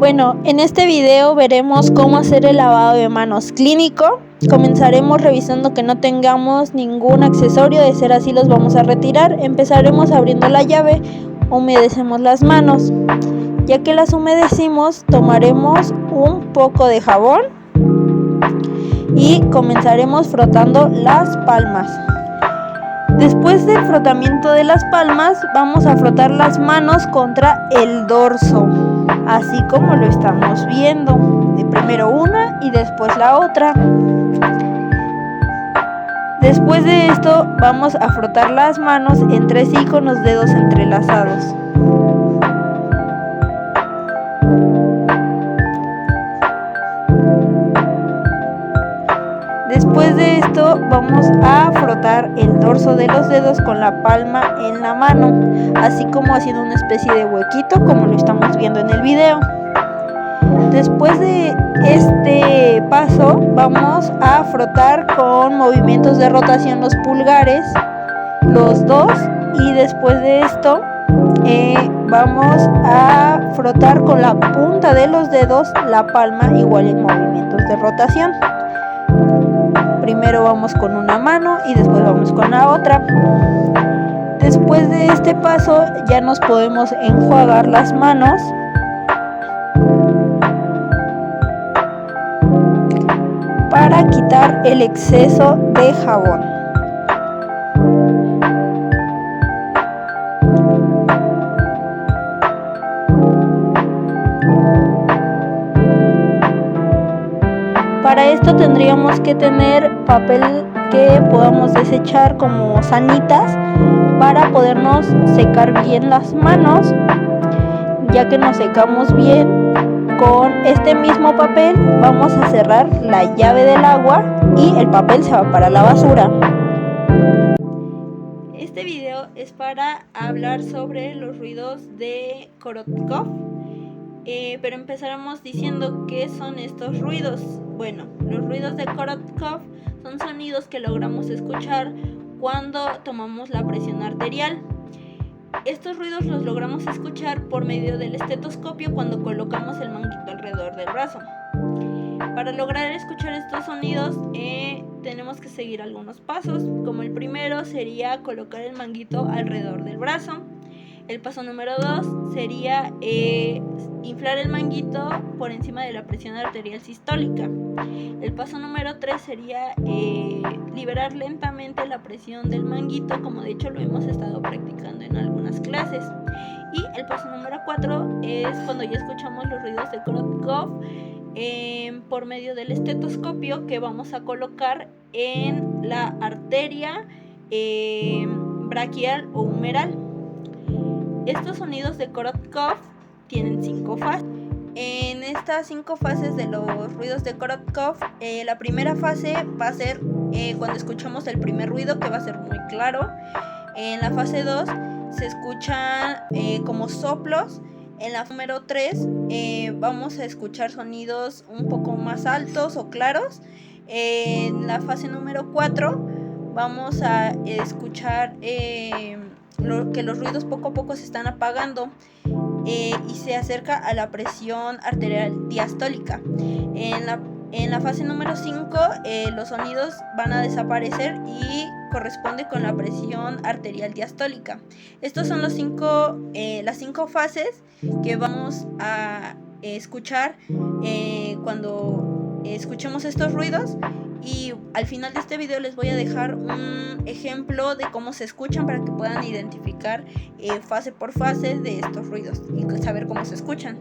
Bueno, en este video veremos cómo hacer el lavado de manos clínico. Comenzaremos revisando que no tengamos ningún accesorio, de ser así los vamos a retirar. Empezaremos abriendo la llave, humedecemos las manos. Ya que las humedecimos, tomaremos un poco de jabón y comenzaremos frotando las palmas. Después del frotamiento de las palmas, vamos a frotar las manos contra el dorso, así como lo estamos viendo, de primero una y después la otra. Después de esto, vamos a frotar las manos entre sí con los dedos entrelazados. Después de esto vamos a frotar el dorso de los dedos con la palma en la mano, así como haciendo una especie de huequito como lo estamos viendo en el video. Después de este paso vamos a frotar con movimientos de rotación los pulgares, los dos, y después de esto vamos a frotar con la punta de los dedos la palma, igual en movimientos de rotación. Primero vamos con una mano y después vamos con la otra. Después de este paso ya nos podemos enjuagar las manos. Para quitar el exceso de jabón. Para esto tendríamos que tener papel que podamos desechar como sanitas para podernos secar bien las manos. Ya que nos secamos bien, con este mismo papel vamos a cerrar la llave del agua y el papel se va para la basura. Este video es para hablar sobre los ruidos de Korotkov. Pero empezaremos diciendo qué son estos ruidos. Bueno, los ruidos de Korotkov son sonidos que logramos escuchar cuando tomamos la presión arterial. Estos ruidos los logramos escuchar por medio del estetoscopio cuando colocamos el manguito alrededor del brazo. Para lograr escuchar estos sonidos tenemos que seguir algunos pasos, como el primero sería colocar el manguito alrededor del brazo. El paso número 2 sería inflar el manguito por encima de la presión arterial sistólica. El paso número 3 sería liberar lentamente la presión del manguito, como de hecho lo hemos estado practicando en algunas clases. Y el paso número 4 es cuando ya escuchamos los ruidos de Korotkov por medio del estetoscopio que vamos a colocar en la arteria braquial o humeral. Estos sonidos de Korotkov tienen 5 fases. En estas 5 fases de los ruidos de Korotkov, la primera fase va a ser cuando escuchamos el primer ruido, que va a ser muy claro. En la fase 2 se escuchan como soplos. En la número 3 vamos a escuchar sonidos un poco más altos o claros. En la fase número 4 vamos a escuchar que los ruidos poco a poco se están apagando y se acerca a la presión arterial diastólica. En la fase número 5 los sonidos van a desaparecer y corresponde con la presión arterial diastólica. Estos son las 5 fases que vamos a escuchar cuando escuchemos estos ruidos. Y al final de este video les voy a dejar un ejemplo de cómo se escuchan para que puedan identificar fase por fase de estos ruidos y saber cómo se escuchan.